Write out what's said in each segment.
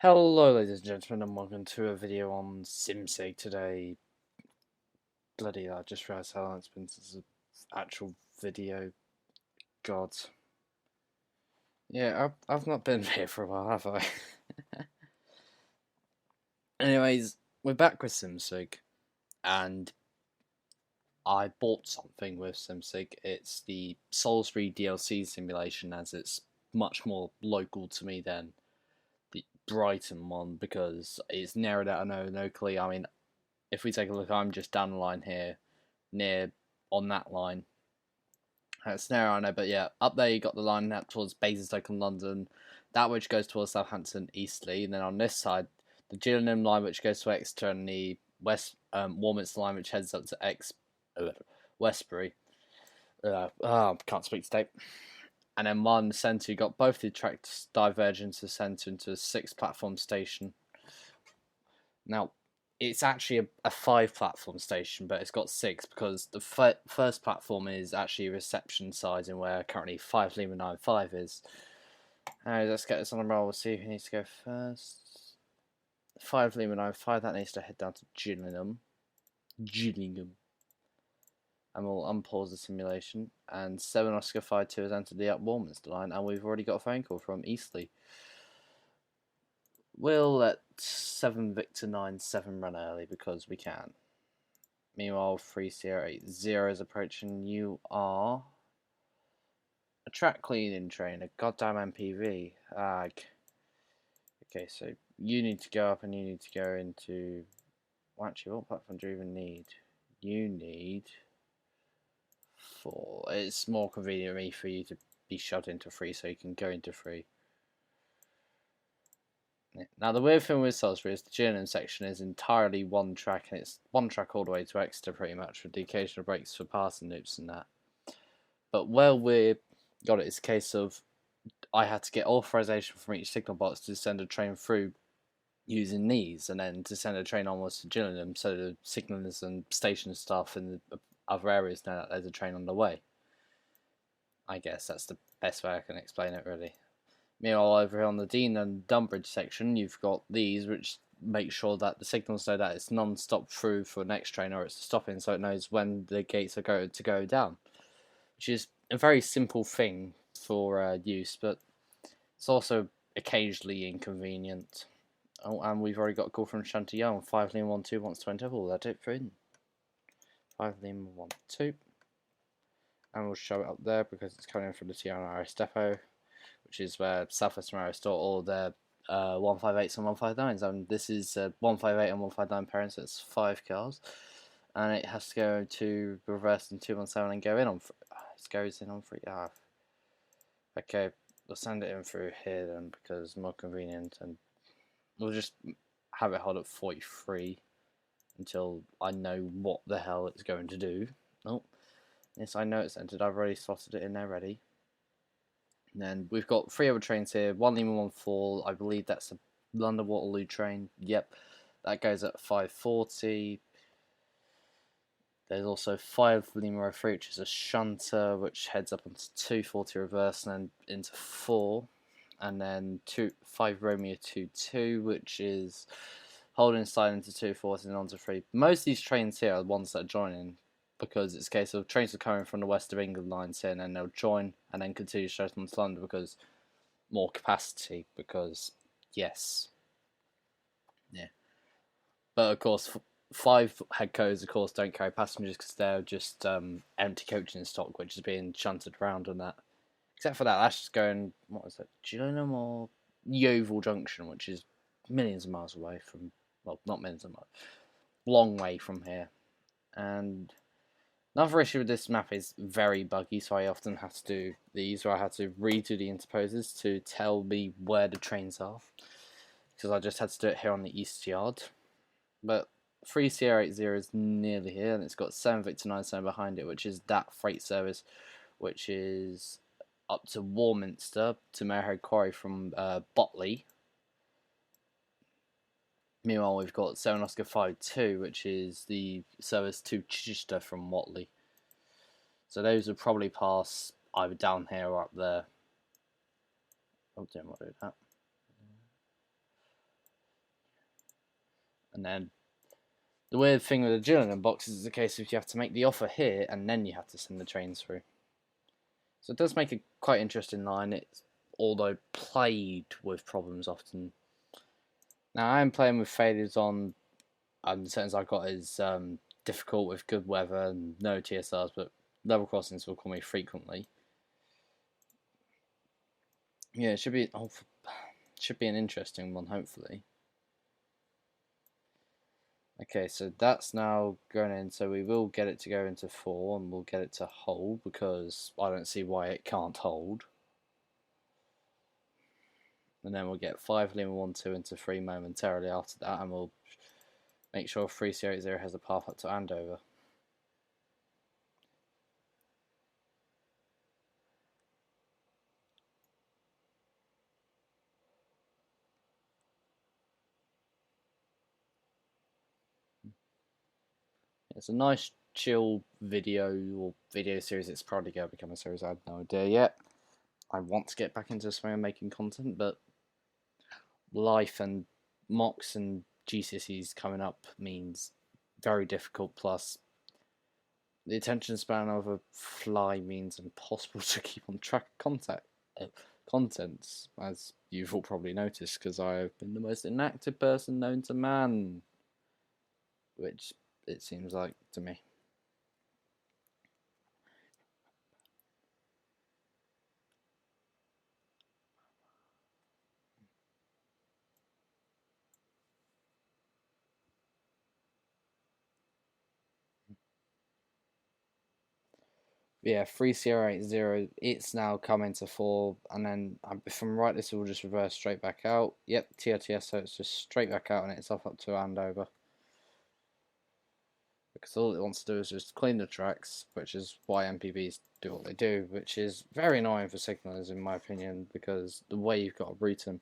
Hello ladies and gentlemen and welcome to a video on SimSig today. Bloody hell, I just realised how long it's been since an actual video. God. Yeah, I've not been here for a while, have I? Anyways, we're back with SimSig and I bought something with SimSig. It's the Salisbury DLC simulation, as it's much more local to me than the Brighton one because it's narrowed out locally. I mean, if we take a look, I'm just down the line here, near on that line. It's narrow, I know, but yeah, up there you got the line out towards Basingstoke and London, that which goes towards Southampton, Eastleigh, and then on this side, the Gillingham line which goes to Exeter, and the Warminster line which heads up to Westbury. Can't speak today. And then one centre, you got both the tracks diverge into the centre into a 6-platform station. Now, it's actually a 5-platform station, but it's got 6 because the first platform is actually reception sizing, where currently 5 Lima 95 is. Alright, let's get this on a roll. We'll see who needs to go first. 5 Lima 95, that needs to head down to Gillingham. And we'll unpause the simulation. And 7 Oscar 52 has entered the Warminster line, and we've already got a phone call from Eastleigh. We'll let 7 Victor 97 run early because we can. Meanwhile, 3080 is approaching. You are a track cleaning train, a goddamn MPV. Okay, so you need to go up and you need to go into. Well, actually, what platform do you even need? You need 4. It's more convenient for you to be shut into 3 so you can go into 3. Now, the weird thing with Salisbury is the Gillingham section is entirely one track, and it's one track all the way to Exeter pretty much, with the occasional breaks for passing loops and that. But where we got it, it's a case of I had to get authorization from each signal box to send a train through using these, and then to send a train onwards to Gillingham, so the signalers and station staff in the other areas know that there's a train on the way. I guess that's the best way I can explain it, really. Meanwhile, over here on the Dean and Dunbridge section, you've got these, which make sure that the signals know that it's non-stop through for the next train, or it's stopping, so it knows when the gates are going to go down. Which is a very simple thing for use, but it's also occasionally inconvenient. Oh, and we've already got a call from Shanty Young. 5 Lima 12 wants to enter. We'll let it through. 5 Lima 12. And we'll show it up there because it's coming in from the TRNRS depot, which is where South Western Railway store all their 158s and 159s. And this is 158 and 159 parents, so it's 5 cars. And it has to go to reverse in 217 and go in on 3. It goes in on 3. Okay, we'll send it in through here then because it's more convenient, and we'll just have it hold at 43 until I know what the hell it's going to do. Oh, yes, I know it's entered. I've already slotted it in there ready. And then we've got 3 other trains here. 1 Lima 14, I believe that's a London Waterloo train. Yep, that goes at 5:40. There's also 5 Lima 03, which is a shunter, which heads up onto 2:40 reverse and then into 4. And then 5 Romeo 22, which is holding side into 2:40 and onto 3. Most of these trains here are the ones that are joining, because it's a case of trains are coming from the West of England lines here, and then they'll join and then continue straight on to London because more capacity, because yes. Yeah. But of course, 5 head codes, of course, don't carry passengers because they're just empty coaching in stock, which is being shunted around and that. Except for that, that's just going, what is it, Gillingham or Yeovil Junction, which is millions of miles away from, well, not millions of miles, long way from here. And another issue with this map is very buggy, so I often have to do these, where I have to redo the interposers to tell me where the trains are, because I just had to do it here on the East Yard. But 3CR80 is nearly here, and it's got 7 Victor 97 behind it, which is that freight service, which is up to Warminster, to Marehead Quarry from Botley. Meanwhile, we've got 7 Oscar 52, which is the service to Chichester from Watley. So those would probably pass either down here or up there. Oh, didn't want to do that. And then the weird thing with the Gillingham boxes is the case of you have to make the offer here and then you have to send the trains through. So it does make a quite interesting line. It's although plagued with problems often. Now I am playing with failures on the settings I've got is difficult with good weather and no TSRs, but level crossings will call me frequently. Yeah, it should be an interesting one, hopefully. Okay, so that's now going in, so we will get it to go into 4 and we'll get it to hold because I don't see why it can't hold. And then we'll get 5 Lima 1 2 into 3 momentarily after that, and we'll make sure 3080 has a path up to Andover. It's a nice chill video series. It's probably going to become a series. I have no idea yet. I want to get back into swing and making content, but life and mocks and GCSEs coming up means very difficult. Plus, the attention span of a fly means impossible to keep on track of contents, as you've all probably noticed, because I have been the most inactive person known to man, which it seems like to me. Yeah, 3080, it's now come into 4, and then if I'm right, this will just reverse straight back out. Yep, TRTS, so it's just straight back out, and it's off up to Andover. Because all it wants to do is just clean the tracks, which is why MPVs do what they do, which is very annoying for signalers, in my opinion, because the way you've got to route them.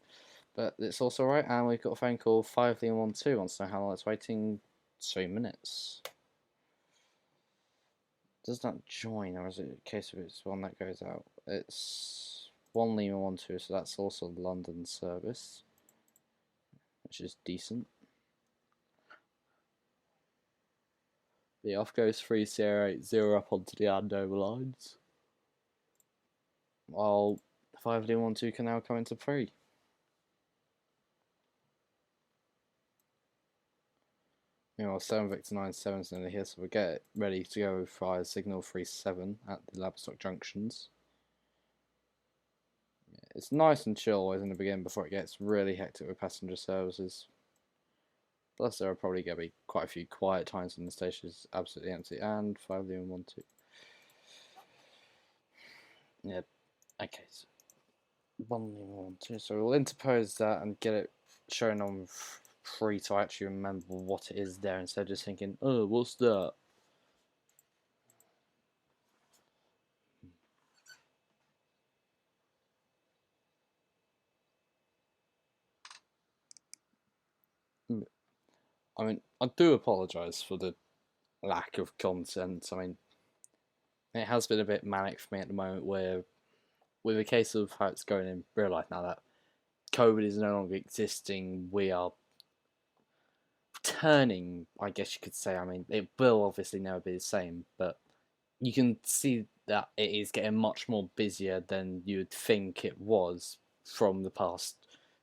But it's also right, and we've got a phone call, 5Liam12 wants to know how long it's waiting. 3 minutes. Does not join, or is it a case of it's one that goes out? It's 1 Lima 1 2, so that's also London service, which is decent. The off goes 3 Sierra 80 up onto the Andover lines. While 5 Lima 1 2 can now come into 3. Meanwhile, 7 Victor 9 7's nearly here, so we'll get it ready to go via signal 37 at the Labstock junctions. It's nice and chill always in the beginning before it gets really hectic with passenger services. Plus, there are probably going to be quite a few quiet times when the station is absolutely empty. And 5 Lima 1 2. Yeah, okay, so 1 Lima 1 2. So we'll interpose that and get it shown on 3 to actually remember what it is there instead of just thinking, oh, what's that? I mean, I do apologise for the lack of content. I mean, it has been a bit manic for me at the moment where, with a case of how it's going in real life now that COVID is no longer existing, we are turning, I guess you could say. I mean, it will obviously never be the same, but you can see that it is getting much more busier than you'd think it was from the past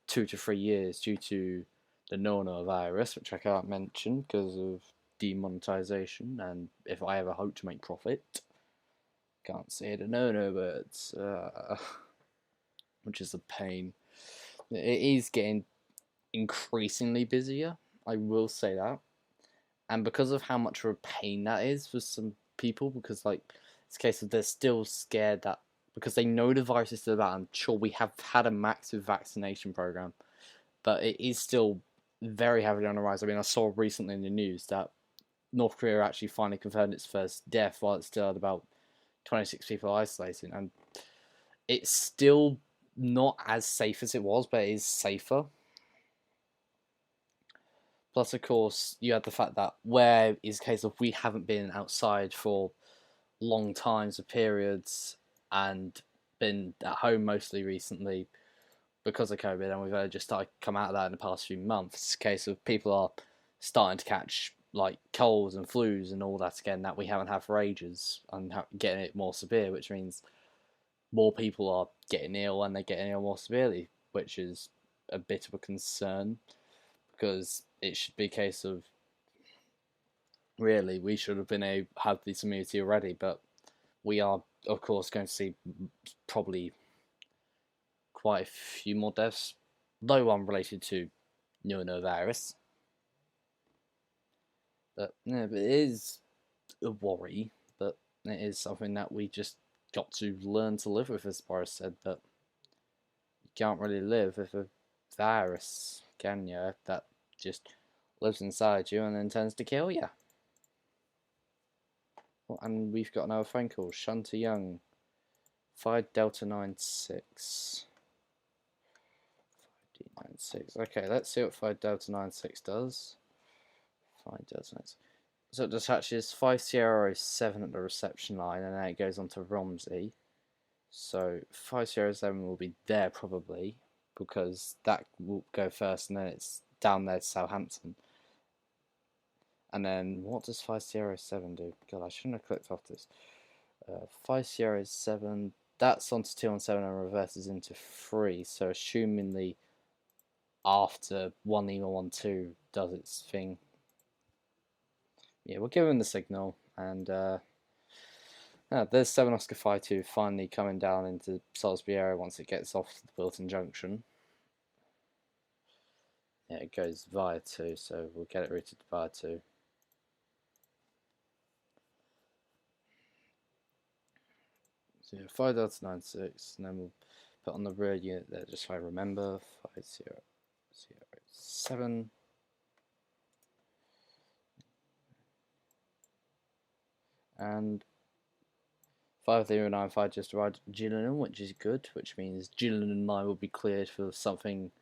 2 to 3 years due to the coronavirus, which I can't mention because of demonetization, and if I ever hope to make profit, can't say the no words, which is a pain. It is getting increasingly busier, I will say that, and because of how much of a pain that is for some people, because like it's a case of they're still scared that because they know the virus is still about. I'm sure we have had a massive vaccination program, but it is still very heavily on the rise. I mean, I saw recently in the news that North Korea actually finally confirmed its first death while it's still at about 26 people isolated, and it's still not as safe as it was, but it is safer. Plus, of course, you had the fact that where is a case of we haven't been outside for long times of periods and been at home mostly recently because of COVID, and we've only just started to come out of that in the past few months. It's a case of people are starting to catch like colds and flus and all that again that we haven't had for ages, and getting it more severe, which means more people are getting ill and they're getting ill more severely, which is a bit of a concern, because it should be a case of really we should have been able to have this immunity already, but we are of course going to see probably quite a few more deaths, no one related to norovirus. But yeah, but it is a worry, but it is something that we just got to learn to live with, as Boris said, that you can't really live with a virus, can you? That just lives inside you and then tends to kill you. Well, and we've got another phone call. Shunter Young, 5 Delta 96. 5D96. Okay, let's see what 5 Delta 96 does. 5 Delta 96. So it dispatches 5 Sierra 7 at the reception line, and then it goes on to Romsey. So 5 Sierra 7 will be there probably, because that will go first, and then it's down there to Southampton. And then what does 5 Sierra 7 do? God, I shouldn't have clicked off this. 5 Sierra 7, that's onto 217 and reverses into 3. So assumingly after 1 Lima 1 2 does its thing. Yeah, we'll give him the signal, and there's 7 Oscar Phi 2 finally coming down into Salisbury area once it gets off the Wilton Junction. Yeah, it goes via 2, so we'll get it routed via 2. So yeah, 5 Delta 96, and then we'll put on the rear unit there, just so I remember, 5 0 0 7. And 5095 just arrived at Gillingham, which is good, which means Gillingham line will be cleared for something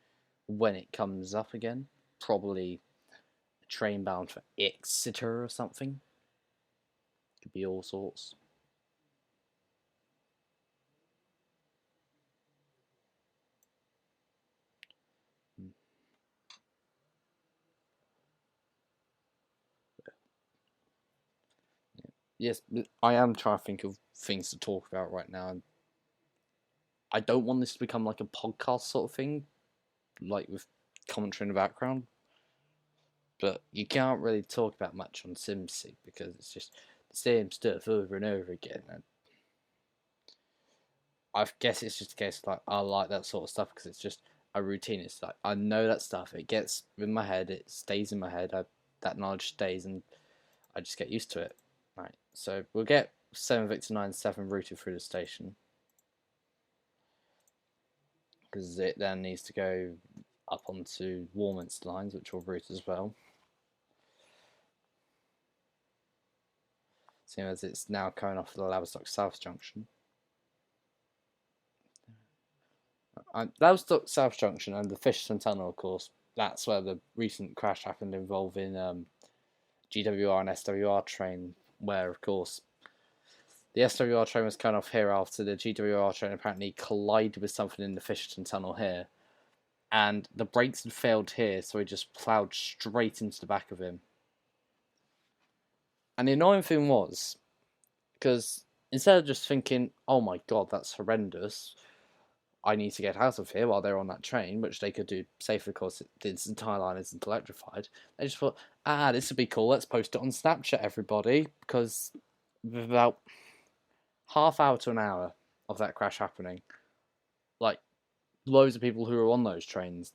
when it comes up again. Probably a train bound for Exeter or something. Could be all sorts. Yes, I am trying to think of things to talk about right now, and I don't want this to become like a podcast sort of thing, like with commentary in the background. But you can't really talk about much on SimSig because it's just the same stuff over and over again. And I guess it's just a case of like I like that sort of stuff because it's just a routine. It's like I know that stuff. It gets in my head. It stays in my head. That knowledge stays, and I just get used to it. Right. So we'll get 7 Victor 97 routed through the station, because it then needs to go up onto Warminster lines, which will route as well. Seeing as it's now coming off the Laverstock South Junction. Laverstock South Junction and the Fisherton Tunnel, of course, that's where the recent crash happened involving GWR and SWR train, where, of course, the SWR train was coming off here after the GWR train apparently collided with something in the Fisherton Tunnel here, and the brakes had failed here, so he just ploughed straight into the back of him. And the annoying thing was, because instead of just thinking, oh my god, that's horrendous, I need to get out of here while they're on that train, which they could do safely because this entire line isn't electrified, they just thought, this would be cool, let's post it on Snapchat, everybody, because about half hour to an hour of that crash happening, like, loads of people who were on those trains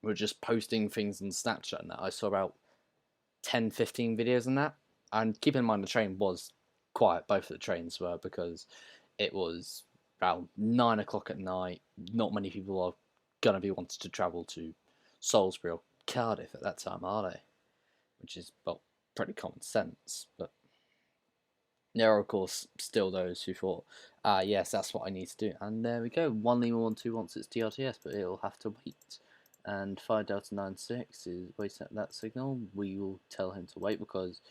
were just posting things on Snapchat, and that I saw about 10-15 videos on that. And keep in mind the train was quiet, both of the trains were, because it was around 9 o'clock at night. Not many people are going to be wanting to travel to Salisbury or Cardiff at that time, are they? Which is, well, pretty common sense. But there are, of course, still those who thought, yes, that's what I need to do. And there we go, 1 Lima 1 2 wants its DRTS, but it'll have to wait. And 5 Delta 96 is waiting at that signal. We will tell him to wait because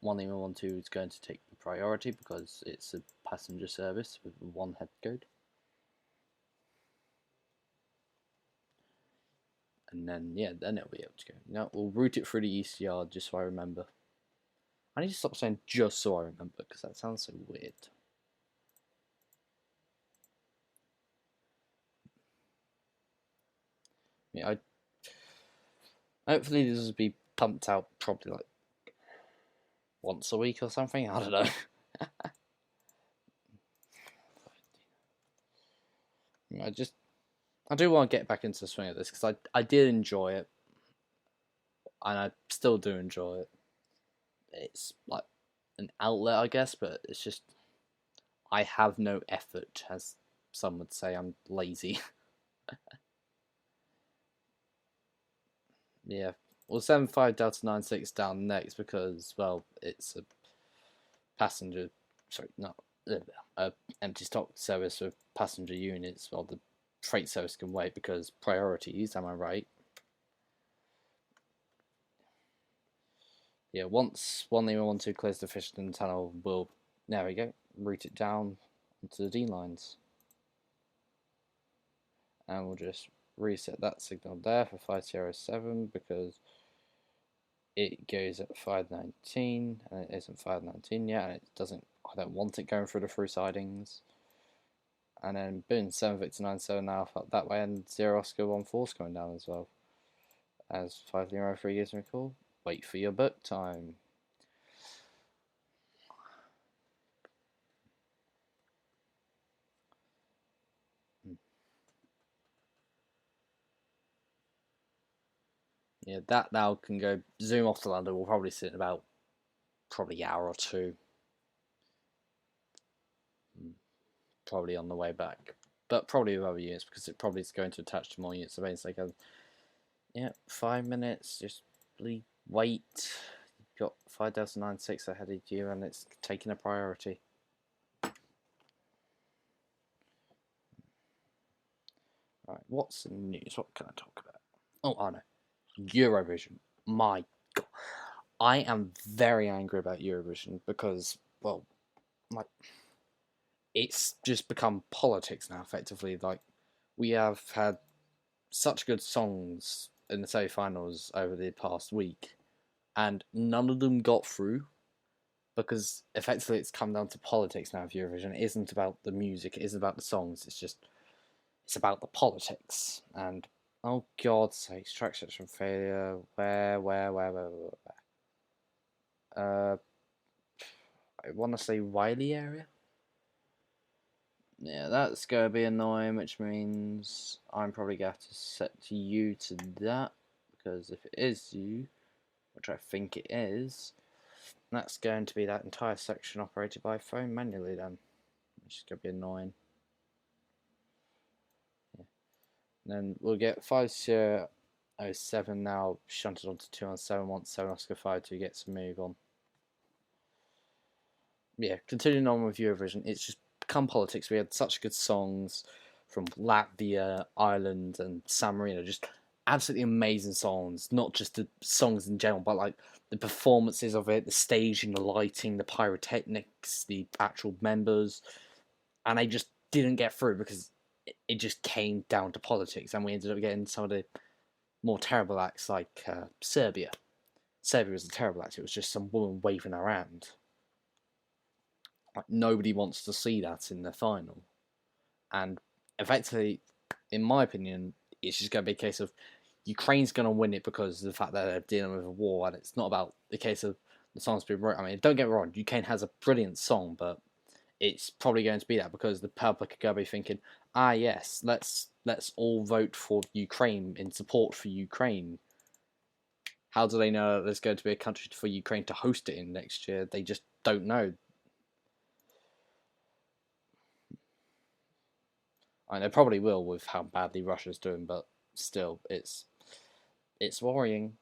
1 Lima 1 2 is going to take the priority because it's a passenger service with one head code. And then, yeah, then it'll be able to go. Now, we'll route it through the east yard just so I remember. I need to stop saying just so I remember, because that sounds so weird. Yeah, hopefully this will be pumped out probably like once a week or something. I don't know. I do want to get back into the swing of this because I did enjoy it, and I still do enjoy it. It's like an outlet, I guess, but it's just I have no effort, as some would say. I'm lazy. Yeah. Well, 75 Delta 96 down next because, well, it's a passenger, sorry, not a empty stock service with passenger units. Well, the freight service can wait because priorities, am I right? Yeah, once 1 clears the Fisherton Tunnel, we'll, there we go, route it down onto the D lines. And we'll just reset that signal there for 507 because it goes at 519 and it isn't 519 yet, and it doesn't, I don't want it going through the through sidings. And then boom, 7 Victor 97 now up that way, and 0 Oscar 14 is coming down as well. As 503 gives me a call. Wait for your book time. Yeah, that now can go zoom off to London. We'll probably sit in about probably an hour or two. Probably on the way back. But probably with other units because it probably is going to attach to more units. So basically, yeah, 5 minutes, just wait. You've got 5096 ahead of you and it's taking a priority. Alright, what's the news? What can I talk about? Oh, I know. Eurovision. My God. I am very angry about Eurovision because, well, like, it's just become politics now, effectively. Like, we have had such good songs in the semi-finals over the past week, and none of them got through because effectively it's come down to politics now of Eurovision. It isn't about the music, it isn't about the songs, it's about the politics. And oh God's sake, track selection failure. Where? I want to say Wiley area. Yeah, that's going to be annoying, which means I'm probably going to have to set you to that, because if it is you, which I think it is, that's going to be that entire section operated by phone manually then, which is going to be annoying. Yeah. And then we'll get 5007 now shunted onto 217 once 7 Oscar 52 gets a move on. Yeah, continuing on with Eurovision, it's just become politics. We had such good songs from Latvia, Ireland, and San Marino, just absolutely amazing songs. Not just the songs in general, but like the performances of it, the staging, the lighting, the pyrotechnics, the actual members, and they just didn't get through because it just came down to politics, and we ended up getting some of the more terrible acts like Serbia. Serbia was a terrible act. It was just some woman waving her hand. Like, nobody wants to see that in the final. And effectively, in my opinion, it's just going to be a case of Ukraine's going to win it because of the fact that they're dealing with a war, and it's not about the case of the song's being written. I mean, don't get me wrong, Ukraine has a brilliant song, but it's probably going to be that because the public are going to be thinking, yes, let's all vote for Ukraine in support for Ukraine. How do they know that there's going to be a country for Ukraine to host it in next year? They just don't know. I mean, they probably will with how badly Russia's doing, but still, it's worrying.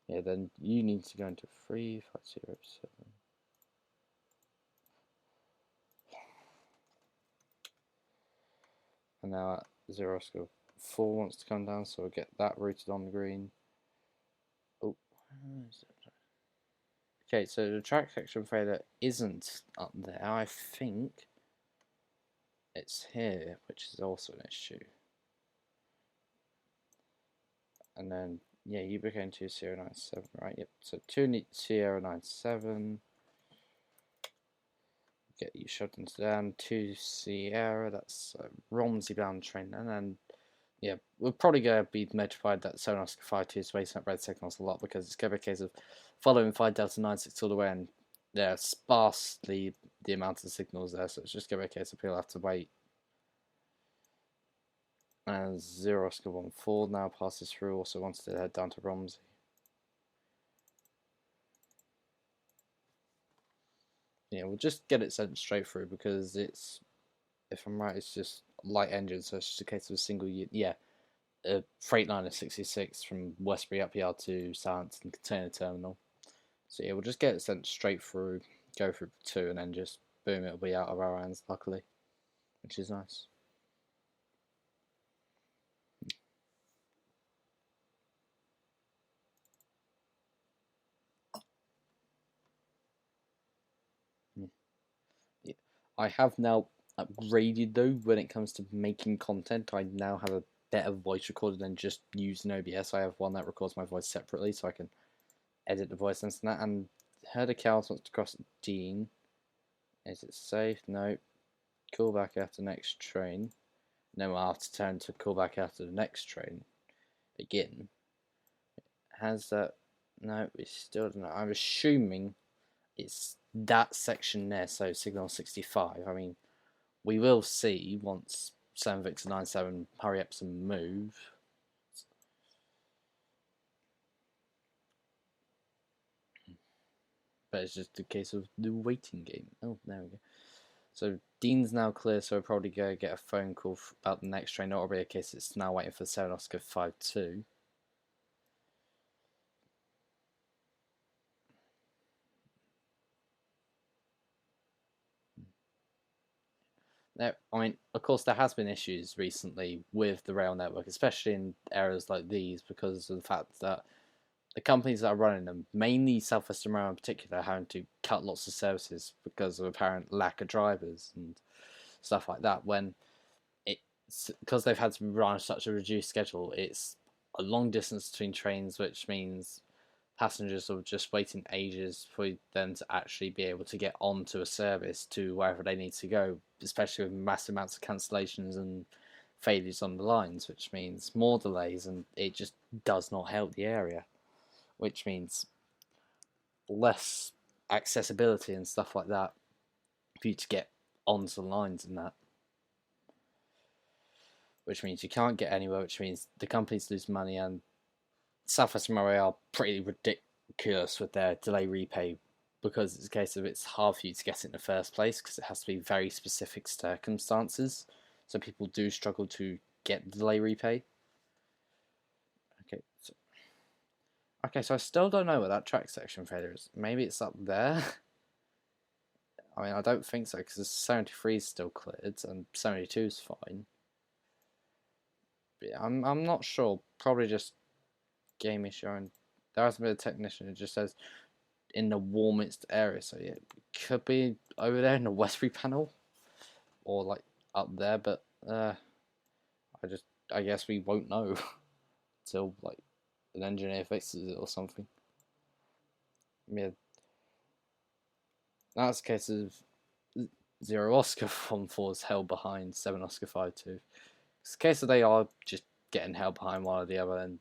Yeah, then you need to go into 3507. And now at 0 score 4 wants to come down, so we'll get that routed on the green. Oh, okay, so the track section failure isn't up there. I think it's here, which is also an issue. And then, yeah, you became 2 Sierra 97, right? Yep. So 2 Sierra 97. Get you shoved into them. 2 Sierra, that's a Romsey bound train. And then, yeah, we're probably going to be notified that 7 Oscar 5-2 is wasting up red signals a lot because it's going to be a case of following 5 Delta 96 all the way, and they're sparsely the amount of signals there, so it's just going to be a case of people have to wait. And 0 Oscar 1-4 now passes through, also wants to head down to Romsey. Yeah, we'll just get it sent straight through because it's, if I'm right, it's just light engine, so it's just a case of a single unit. Yeah, a Freightliner 66 from Westbury Upyard to Southampton Container Terminal. So yeah, we'll just get it sent straight through, go through 2, and then just boom, it'll be out of our hands, luckily, which is nice. Yeah. I have now upgraded though when it comes to making content. I now have a better voice recorder than just using OBS. I have one that records my voice separately, so I can edit the voice and that. And heard a cow wants to cross Dean. Is it safe? No. Call back after next train. Then we'll have to turn to call back after the next train again. Has that? No, we still don't know. I'm assuming it's that section there, so signal 65. I mean, we will see once 7 Victor 97 hurry up and move. But it's just a case of the waiting game. Oh, there we go. So Dean's now clear, so we'll probably go get a phone call about the next train. That'll be a case it's now waiting for 7 Oscar 5-2. Now, I mean, of course, there has been issues recently with the rail network, especially in areas like these, because of the fact that the companies that are running them, mainly South Western Rail in particular, are having to cut lots of services because of apparent lack of drivers and stuff like that. When it's because they've had to run such a reduced schedule, it's a long distance between trains, which means passengers are just waiting ages for them to actually be able to get onto a service to wherever they need to go, especially with massive amounts of cancellations and failures on the lines, which means more delays, and it just does not help the area, which means less accessibility and stuff like that for you to get onto the lines and that, which means you can't get anywhere, which means the companies lose money, and South Western Railway are pretty ridiculous with their delay repay because it's a case of it's hard for you to get it in the first place because it has to be very specific circumstances. So people do struggle to get delay repay. Okay, so I still don't know where that track section failure is. Maybe it's up there. I mean, I don't think so because 73 is still cleared and 72 is fine. But yeah, I'm not sure. Probably just game issue, and there hasn't been a technician. It just says in the warmest area, so yeah, it could be over there in the Westbury panel or like up there, but I guess we won't know till like an engineer fixes it or something. Yeah, that's a case of 0 Oscar 1-4 is held behind 7 Oscar 5-2. It's a case that they are just getting held behind one or the other, and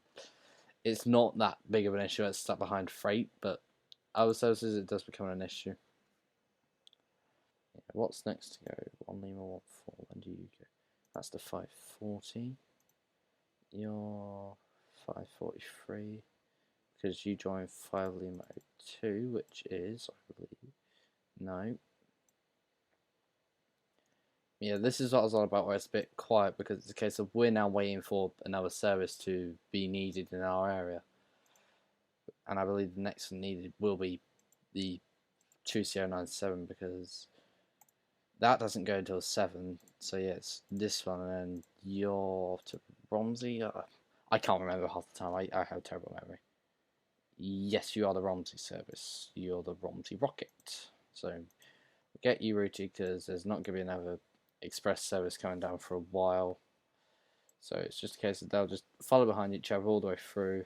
it's not that big of an issue. It's stuck behind freight, but other services it does become an issue. Yeah, what's next to go? 1 Lima 1-4. When do you go? That's the 540. You're 543 because you join 5 Lima 2, which is, I believe, no. Yeah, this is what I was on about, where it's a bit quiet because it's a case of we're now waiting for another service to be needed in our area. And I believe the next one needed will be the 2097 because that doesn't go until 7. So yeah, it's this one, and then you're to Romsey. I can't remember half the time. I have terrible memory. Yes, you are the Romsey service. You're the Romsey Rocket. So get you routed because there's not going to be another express service coming down for a while. So it's just a case that they'll just follow behind each other all the way through,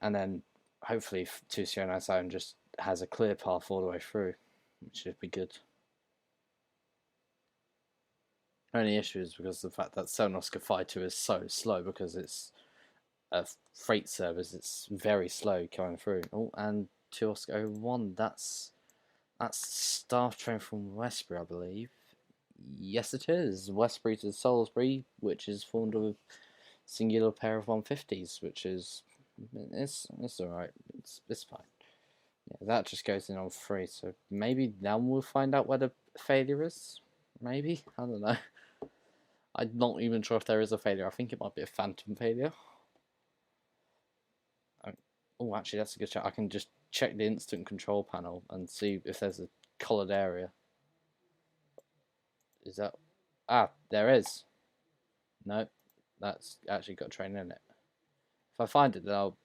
and then hopefully 2097 just has a clear path all the way through, which should be good. Only issue is because of the fact that 7 Oscar Phi 2 is so slow because it's a freight service. It's very slow coming through. Oh, and 2 Oscar 01. That's staff train from Westbury, I believe. Yes, it is. Westbury to Salisbury, which is formed of a singular pair of 150s, which is it's alright. It's fine. Yeah, that just goes in on 3. So maybe now we'll find out where the failure is. Maybe, I don't know. I'm not even sure if there is a failure. I think it might be a phantom failure. Oh, actually, that's a good check. I can just check the instant control panel and see if there's a coloured area. Is that... Ah, there is. No, that's actually got a train in it. If I find it, then I'll...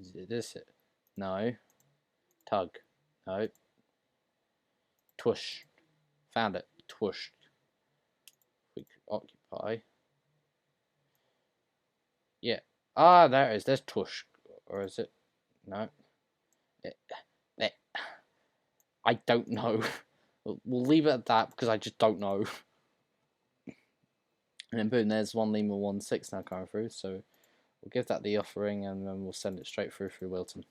Is this it? No. Tug. No. Twush. Found it. Twush. Quick occupy. Yeah. Ah, there it is. There's Twush. Or is it? No. I don't know. We'll leave it at that because I just don't know. And then boom, there's 1 Lima 16 now coming through. So we'll give that the offering and then we'll send it straight through Wilton.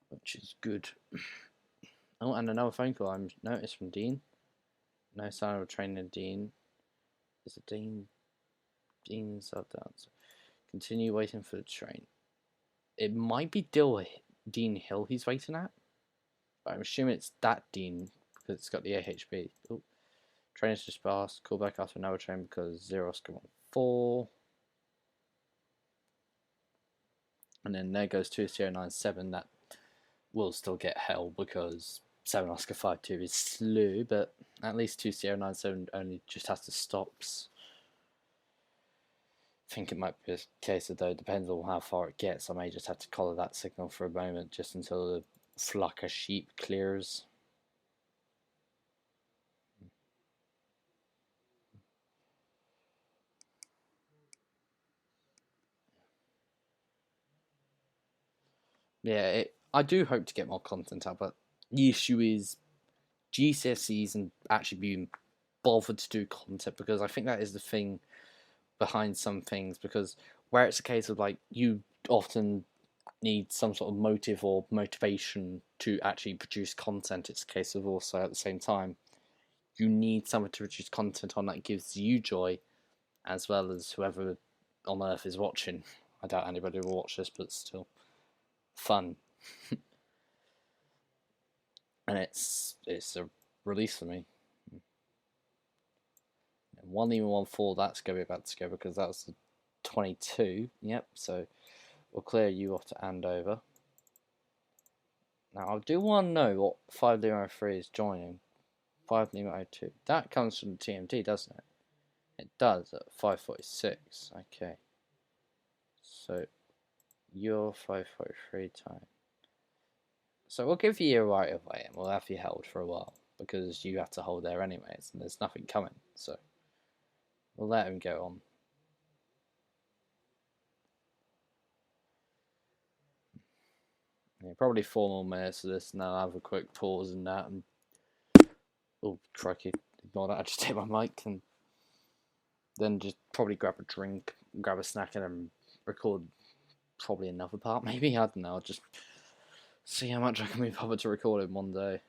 Which is good. Oh, and another phone call I'm noticed from Dean. No sign of a train in Dean. Is it Dean? Dean's up down. So continue waiting for the train. It might be Dean Hill he's waiting at. But I'm assuming it's that Dean because it's got the AHB. Oh, train is just passed. Call back after another train because 0 Oscar 14. And then there goes 2097. That will still get hell because 7 Oscar 52 is slow, but at least 2097 only just has to stops. I think it might be a case of, though, depends on how far it gets. I may just have to collar that signal for a moment just until the flock of sheep clears. Yeah, I do hope to get more content out, but the issue is GCSEs and actually being bothered to do content, because I think that is the thing behind some things, because where it's a case of like you often need some sort of motive or motivation to actually produce content, it's a case of also at the same time you need someone to produce content on that gives you joy as well as whoever on earth is watching. I doubt anybody will watch this, but still fun. And it's a release for me. 1 Lima 14, that's going to be about to go because that was the 22. Yep, so we'll clear you off to Andover. Now I do want to know what 5 Lima 03 is joining. 5 Lima 02. That comes from the TMD, doesn't it? It does at 5:46. Okay. So your 5:43 time. So we'll give you a right of way and we'll have you held for a while because you have to hold there anyways and there's nothing coming. So we'll let him go on. Yeah, probably 4 more minutes of this and then I'll have a quick pause and that. And oh, crikey, ignore that. I just hit my mic and then just probably grab a drink, grab a snack and then record probably another part maybe. I don't know. I'll just see how much I can be bothered to record in one day.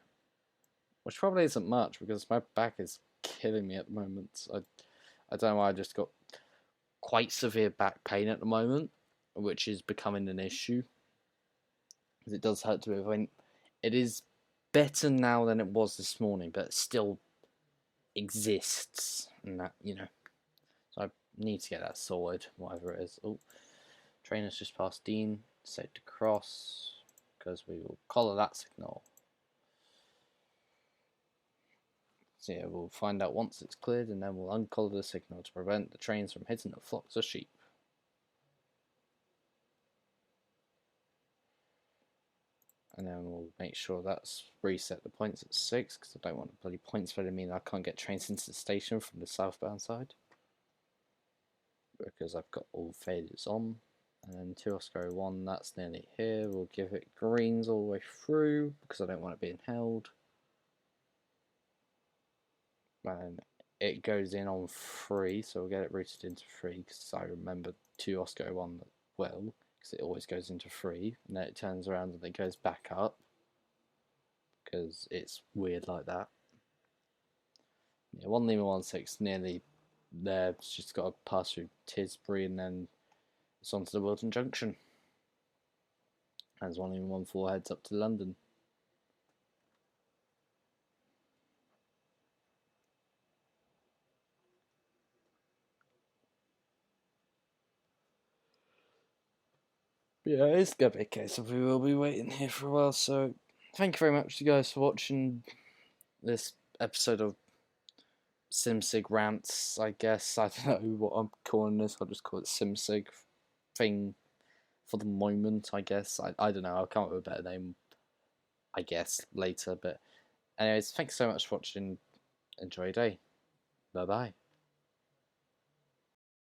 Which probably isn't much because my back is killing me at the moment. I don't know why I just got quite severe back pain at the moment, which is becoming an issue. Because it does hurt to move. I mean, it is better now than it was this morning, but it still exists. And that, you know. So I need to get that sorted, whatever it is. Oh, train has just passed Dean. Safe to cross. Because we will collar that signal. So yeah, we'll find out once it's cleared and then we'll uncollar the signal to prevent the trains from hitting the flocks of sheep. and then we'll make sure that's reset the points at 6, because I don't want the bloody points for mean I can't get trains into the station from the southbound side, because I've got all failures on. And then 2 Oscar 1, that's nearly here. We'll give it greens all the way through, because I don't want it being held. And it goes in on 3, so we'll get it routed into 3, because I remember 2 Oscar 1 well, because it always goes into 3, and then it turns around and it goes back up, because it's weird like that. Yeah, 1 Lima 16 nearly there. It's just got to pass through Tisbury, and then it's onto the Wilton Junction. As 1 Lima 14 heads up to London. But yeah, it's gonna be a case of we will be waiting here for a while. So thank you very much, you guys, for watching this episode of SimSig Rants. I guess I don't know what I'm calling this. I'll just call it SimSig thing for the moment. I guess I don't know. I'll come up with a better name, I guess, later. But anyways, thanks so much for watching. Enjoy your day. Bye bye.